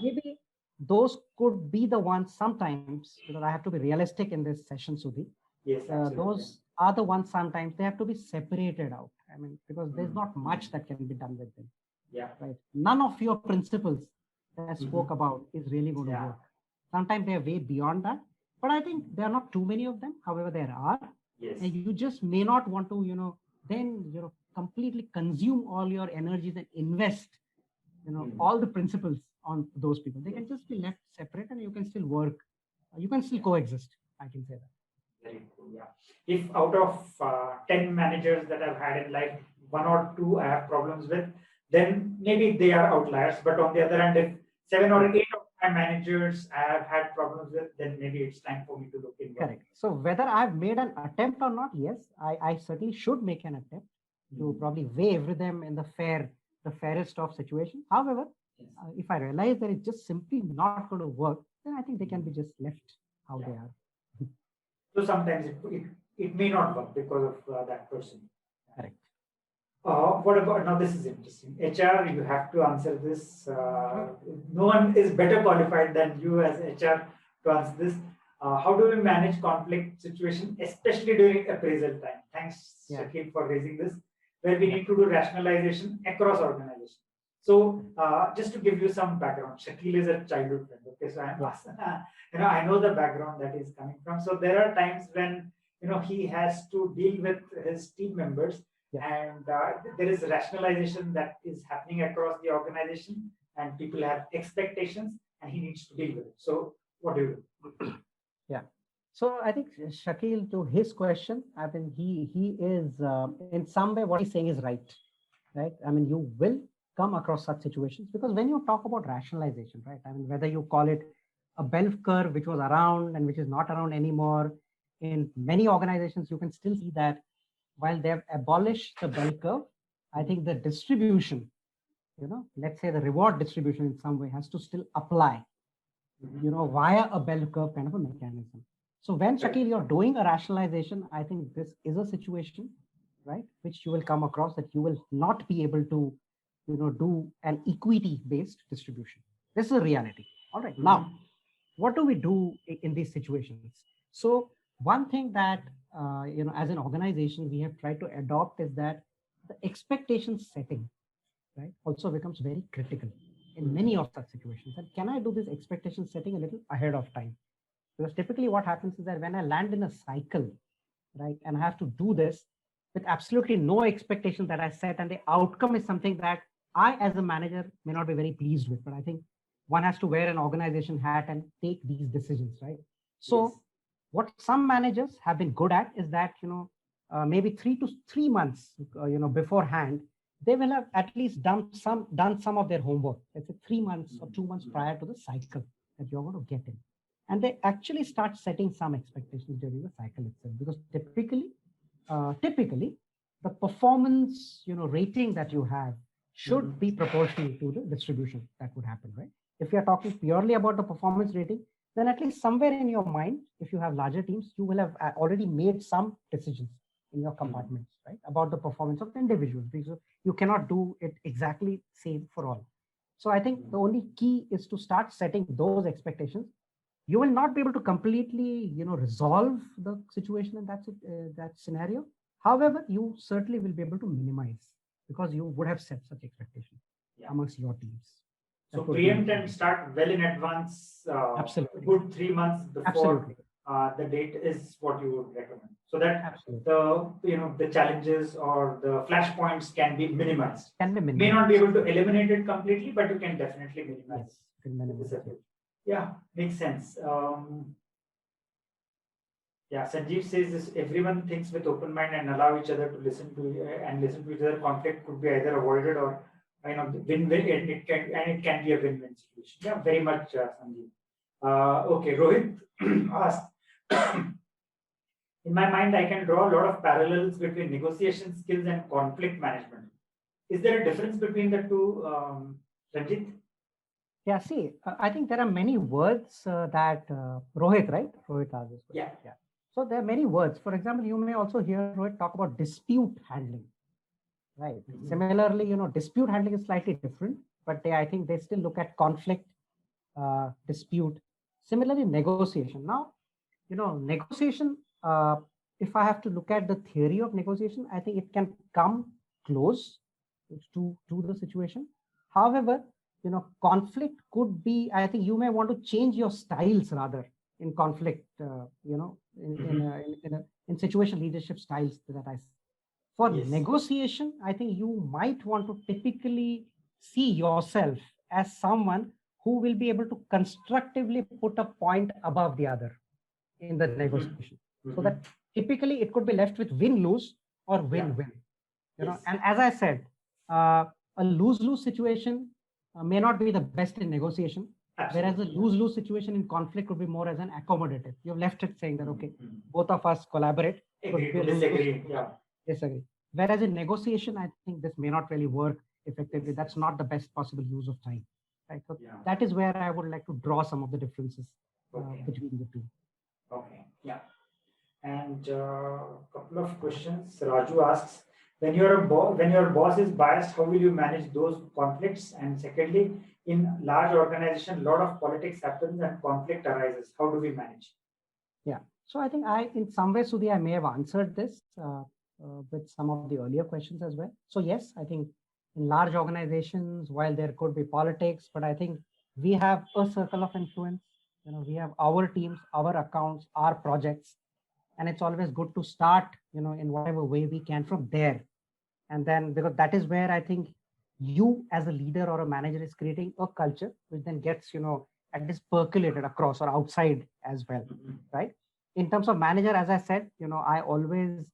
Maybe those could be the ones sometimes, because I have to be realistic in this session, Sudhi. Yes, those are the ones sometimes they have to be separated out. I mean, because there's not much that can be done with them. Yeah. Right. None of your principles that I spoke about is really going to work. Sometimes they are way beyond that, but I think there are not too many of them. However, there are. Yes. And you just may not want to, then completely consume all your energies and invest, all the principles on those people. They can just be left separate, and you can still work. You can still coexist. I can say that. Very cool. Yeah. If out of 10 managers that I've had in life, one or two I have problems with, then maybe they are outliers. But on the other hand, if 7 or 8 of my managers I have had problems with, then maybe it's time for me to look inward. Correct. So whether I've made an attempt or not, yes, I certainly should make an attempt to probably weigh with them in the fairest of situations. However, if I realize that it's just simply not going to work, then I think they can be just left how they are. So sometimes it may not work because of that person. Correct. What about, now this is interesting. HR, you have to answer this. No one is better qualified than you as HR to answer this. How do we manage conflict situation, especially during appraisal time? Thanks, Shakil, for raising this, where we need to do rationalization across organization. So just to give you some background, Shakil is a childhood friend. Okay, so I know the background that he's coming from. So there are times when he has to deal with his team members, and there is rationalization that is happening across the organization, and people have expectations, and he needs to deal with it. So what do you do? Yeah. So I think Shakil, to his question, I think he is in some way what he's saying is right. I mean, you will come across such situations because when you talk about rationalization, right? I mean, whether you call it a bell curve which was around and which is not around anymore, in many organizations you can still see that while they have abolished the bell curve, I think the distribution, let's say the reward distribution in some way has to still apply, via a bell curve kind of a mechanism. So when Shakil, you're doing a rationalization, I think this is a situation, right, which you will come across that you will not be able to, do an equity-based distribution. This is a reality. All right. Now, what do we do in these situations? So one thing that, as an organization, we have tried to adopt is that the expectation setting, right, also becomes very critical in many of such situations. And can I do this expectation setting a little ahead of time? Because typically what happens is that when I land in a cycle, right, and I have to do this with absolutely no expectation that I set, and the outcome is something that I, as a manager, may not be very pleased with, but I think one has to wear an organization hat and take these decisions, right? So what some managers have been good at is that, maybe 3 months, beforehand, they will have at least done some of their homework. Let's say 3 months or 2 months prior to the cycle that you're going to get in, and they actually start setting some expectations during the cycle itself. Because typically, the performance rating that you have should be proportional to the distribution that would happen, right? If you are talking purely about the performance rating, then at least somewhere in your mind, if you have larger teams, you will have already made some decisions in your compartments, right, about the performance of the individuals, because you cannot do it exactly same for all. So I think the only key is to start setting those expectations. You will not be able to completely, resolve the situation in that scenario. However, you certainly will be able to minimize, because you would have set such expectations amongst your teams. So preempt and start well in advance. Absolutely. Good 3 months before. Absolutely. The date is what you would recommend, so that the challenges or the flashpoints can be minimized. May not be able to eliminate it completely, but you can definitely minimize. Yes, yeah, makes sense. Sanjeev says this: everyone thinks with open mind and allow each other to listen to each other. Conflict could be either avoided or win-win. It can be a win-win situation. Yeah, very much, Sanjeev. Okay, Rohit asked. In my mind, I can draw a lot of parallels between negotiation skills and conflict management. Is there a difference between the two, Ranjit? Yeah, see, I think there are many words that Rohit, right? Rohit asked this question. Yeah. So there are many words. For example, you may also hear Rohit talk about dispute handling, right? Mm-hmm. Similarly, dispute handling is slightly different, but I think they still look at conflict, dispute. Similarly, negotiation. Now, negotiation, if I have to look at the theory of negotiation, I think it can come close to the situation. However, conflict could be, I think you may want to change your styles rather in conflict, in situation leadership styles that I see. For negotiation, I think you might want to typically see yourself as someone who will be able to constructively put a point above the other in the negotiation. So that typically it could be left with win-lose or win-win. And as I said, a lose-lose situation may not be the best in negotiation. Absolutely. Whereas a lose-lose situation in conflict could be more as an accommodative. You've left it saying that, okay, both of us collaborate. Disagree. Disagree. Whereas in negotiation, I think this may not really work effectively. That's not the best possible use of time. Right. So that is where I would like to draw some of the differences between the two. Okay. Yeah. And a couple of questions. Raju asks, when your boss is biased, how will you manage those conflicts? And secondly, in large organization, a lot of politics happens and conflict arises. How do we manage? Yeah. So I think in some way, Sudhi, I may have answered this with some of the earlier questions as well. So yes, I think in large organizations, while there could be politics, but I think we have a circle of influence. We have our teams, our accounts, our projects, and it's always good to start, in whatever way we can from there. And then, because that is where I think you as a leader or a manager is creating a culture which then gets, at least percolated across or outside as well, right? In terms of manager, as I said, I always,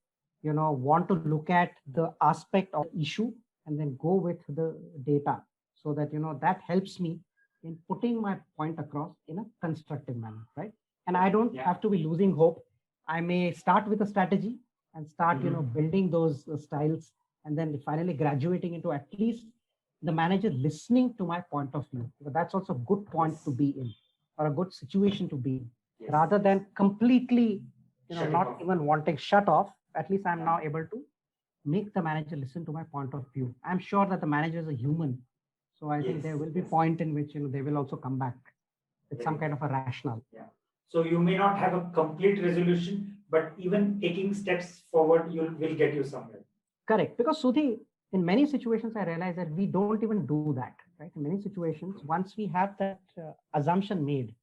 want to look at the aspect of the issue and then go with the data, so that, that helps me in putting my point across in a constructive manner, right? And I don't have to be losing hope. I may start with a strategy and start, building those styles, and then finally graduating into at least the manager listening to my point of view. Because that's also a good point to be in, or a good situation to be in, rather than completely, not even wanting shut off. At least I'm now able to make the manager listen to my point of view. I'm sure that the manager is a human. So I think there will be a point in which, they will also come back with some kind of a rationale. Yeah. So you may not have a complete resolution, but even taking steps forward will get you somewhere. Correct. Because Sudhi, in many situations, I realize that we don't even do that, right? In many situations, once we have that assumption made,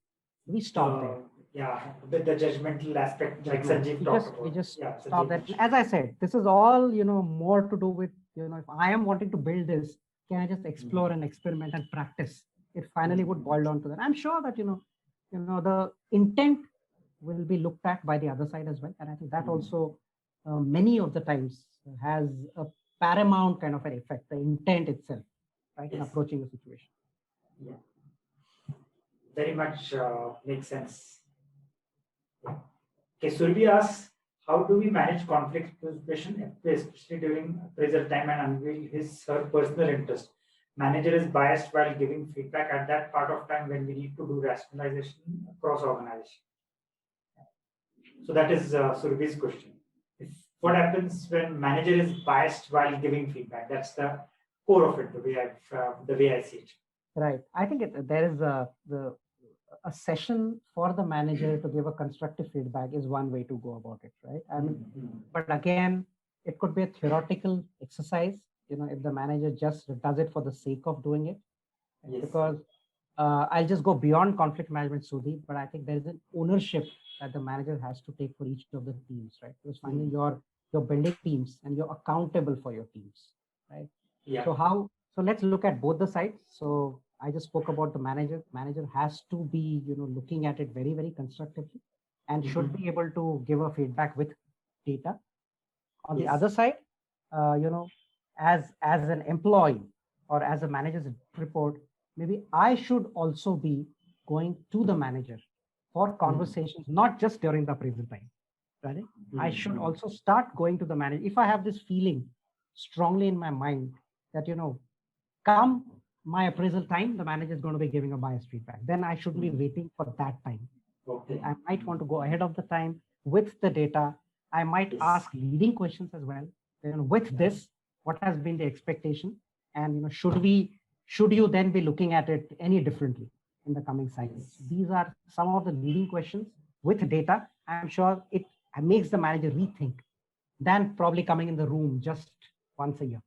we stop there. Yeah, with the judgmental aspect, like Sanjeev talked about. We just stop there. As I said, this is all, more to do with, if I am wanting to build this, can I just explore and experiment and practice? It finally would boil down to that. I'm sure that, the intent will be looked at by the other side as well. And I think that also many of the times has a paramount kind of an effect, the intent itself, right, in Yes. approaching a situation. Yeah. Very much makes sense. Yeah. Okay, Surbi asks, how do we manage conflict resolution, especially during appraisal time and unveil her personal interest? Manager is biased while giving feedback at that part of time when we need to do rationalization across organization. So that is Surbi's question. What happens when manager is biased while giving feedback? That's the core of it, the way I see it. Right. I think there is a session for the manager to give a constructive feedback is one way to go about it, right? I mean, but again, it could be a theoretical exercise. If the manager just does it for the sake of doing it, Yes. because I'll just go beyond conflict management, Sudhi, but I think there is an ownership that the manager has to take for each of the teams, right? Because finally you're building teams and you're accountable for your teams, right? Yeah. So let's look at both the sides. So I just spoke about the manager. Manager has to be, looking at it very, very constructively and should be able to give a feedback with data. On the other side, as an employee or as a manager's report, maybe I should also be going to the manager for conversations, not just during the appraisal time. Right? I should also start going to the manager. If I have this feeling strongly in my mind that, come my appraisal time, the manager is going to be giving a biased feedback. Then I shouldn't be waiting for that time. Okay. I might want to go ahead of the time with the data. I might ask leading questions as well. With this, what has been the expectation? And should you then be looking at it any differently in the coming cycles? These are some of the leading questions with data. I'm sure it makes the manager rethink than probably coming in the room just once a year.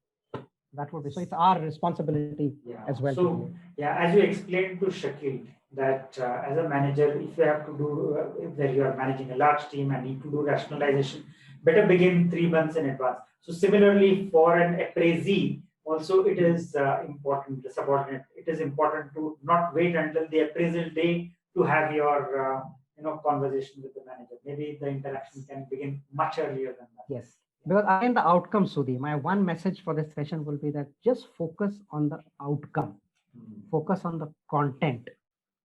That would be so. It's our responsibility as well. So as you explained to Shakil, that as a manager, if you have to do where you are managing a large team and need to do rationalization, better begin 3 months in advance. So similarly, for an appraisee, also it is important. The subordinate, it is important to not wait until the appraisal day to have your conversation with the manager. Maybe the interaction can begin much earlier than that. Yes. Because again, the outcome, Sudhi, my one message for this session will be that just focus on the outcome, focus on the content,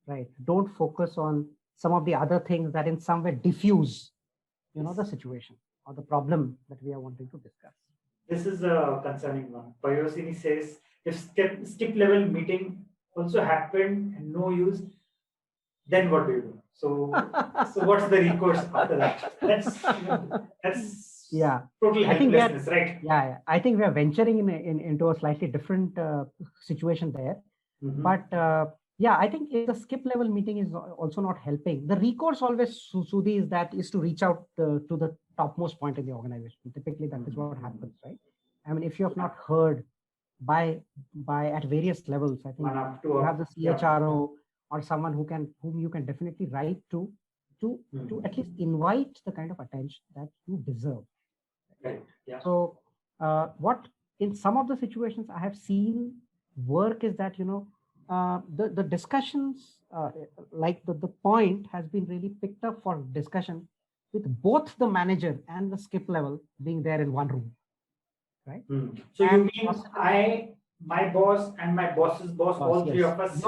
right? Don't focus on some of the other things that in some way diffuse, the situation or the problem that we are wanting to discuss. This is a concerning one. Payosini says, if skip level meeting also happened and no use, then what do you do? So what's the recourse after that? That's totally helplessness, right? Yeah, I think we are venturing into a slightly different situation there. But I think if the skip level meeting is also not helping, the recourse always, Sudhi, is to reach out to the topmost point in the organization. Typically, that is what happens, right? I mean, if you have not heard by at various levels, I think you have the CHRO or someone whom you can definitely write to at least invite the kind of attention that you deserve. Right. Yeah. So what in some of the situations I have seen work is that the discussions like the point has been really picked up for discussion with both the manager and the skip level being there in one room, right? So and you mean my boss and my boss's boss, all three of us?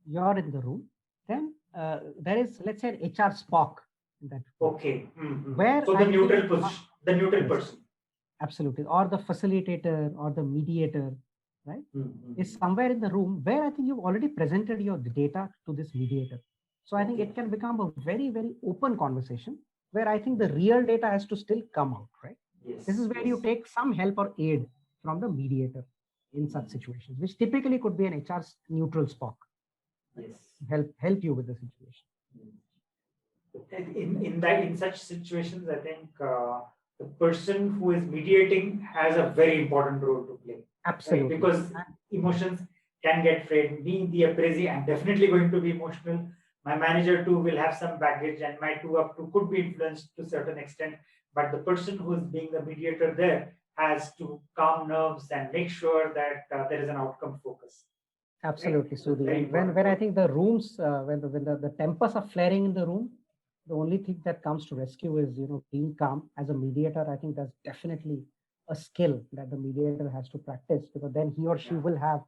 You're in the room. Then there is, let's say, an HR Spock in that room. Okay. Where so the neutral person. Absolutely. Or the facilitator or the mediator, right? Is somewhere in the room where I think you've already presented your data to this mediator. So I think it can become a very, very open conversation where I think the real data has to still come out, right? Yes. This is where you take some help or aid from the mediator in such situations, which typically could be an HR neutral Spock. Yes. Help you with the situation. In such situations, I think the person who is mediating has a very important role to play. Absolutely. Right? Because emotions can get frayed. Me, the appraisee, I'm definitely going to be emotional. My manager too will have some baggage, and my two up to could be influenced to a certain extent. But the person who is being the mediator there has to calm nerves and make sure that there is an outcome focus. Absolutely, Sudhi. When I think the rooms, when the tempers are flaring in the room, The only thing that comes to rescue is, being calm. As a mediator, I think that's definitely a skill that the mediator has to practice, because then he or she will have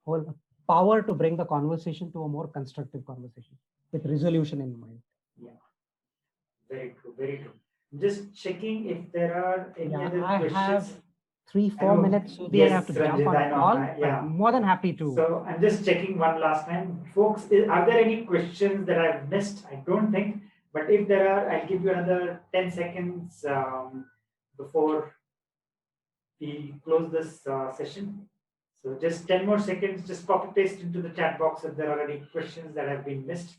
whole power to bring the conversation to a more constructive conversation with resolution in mind. Yeah, very true, very true. Just checking if there are any Yeah, other I questions. have 3-4 minutes, Sudhi. Yes, I have to jump Ranjit, on I a know. call. Yeah. But more than happy to. So I'm just checking one last time. Folks, are there any questions that I've missed? I don't think. But if there are, I'll give you another 10 seconds before we close this session. So just 10 more seconds, just copy paste into the chat box if there are any questions that have been missed.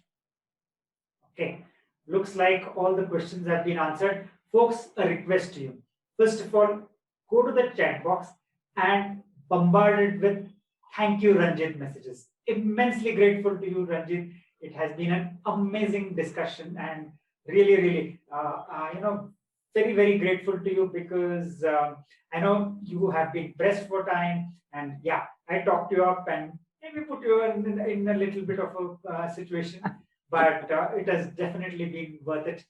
Okay, looks like all the questions have been answered. Folks, a request to you. First of all, go to the chat box and bombard it with thank you, Ranjit messages. Immensely grateful to you, Ranjit. It has been an amazing discussion and really, really, very, very grateful to you because I know you have been pressed for time and yeah, I talked you up and maybe put you in a little bit of a situation, but it has definitely been worth it.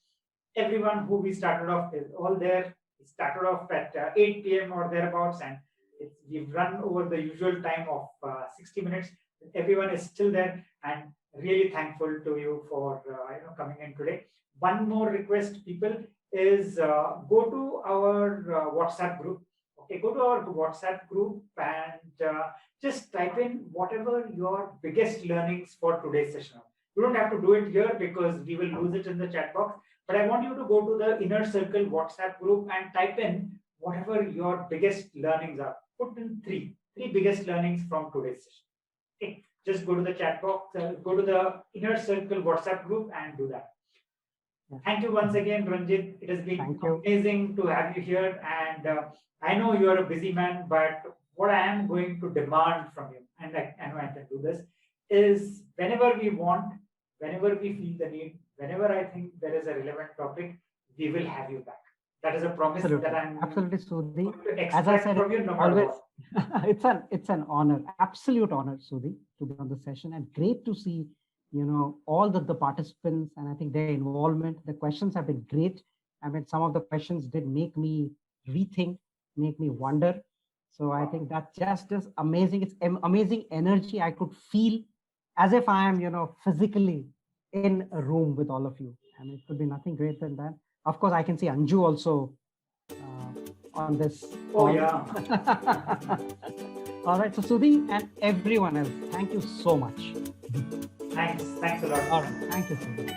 Everyone who we started off is all there. We started off at 8 p.m. or thereabouts, and we've run over the usual time of 60 minutes. Everyone is still there, and really thankful to you for coming in today. One more request, people, is go to our WhatsApp group. Okay, go to our WhatsApp group and just type in whatever your biggest learnings for today's session are. You don't have to do it here because we will lose it in the chat box. But I want you to go to the Inner Circle WhatsApp group and type in whatever your biggest learnings are. Put in three biggest learnings from today's session. Okay, just go to the chat box, go to the Inner Circle WhatsApp group and do that. Thank you once again, Ranjit. It has been amazing to have you here. And I know you are a busy man, but what I am going to demand from you, and I know I can do this, is whenever we want, whenever we feel the need, whenever I think there is a relevant topic, we will have you back. That is a promise that I'm absolutely, Sudhi. As I said, always, it's an honor, absolute honor, Sudhi, to be on the session, and great to see all the participants, and I think their involvement. The questions have been great. I mean, some of the questions did make me rethink, make me wonder. So I think that just is amazing. It's amazing energy. I could feel as if I am, physically in a room with all of you. And it could be nothing greater than that. Of course, I can see Anju also on this. Oh, yeah. All right. So Sudhi and everyone else, thank you so much. Thanks a lot. All right. Thank you, Sudhi.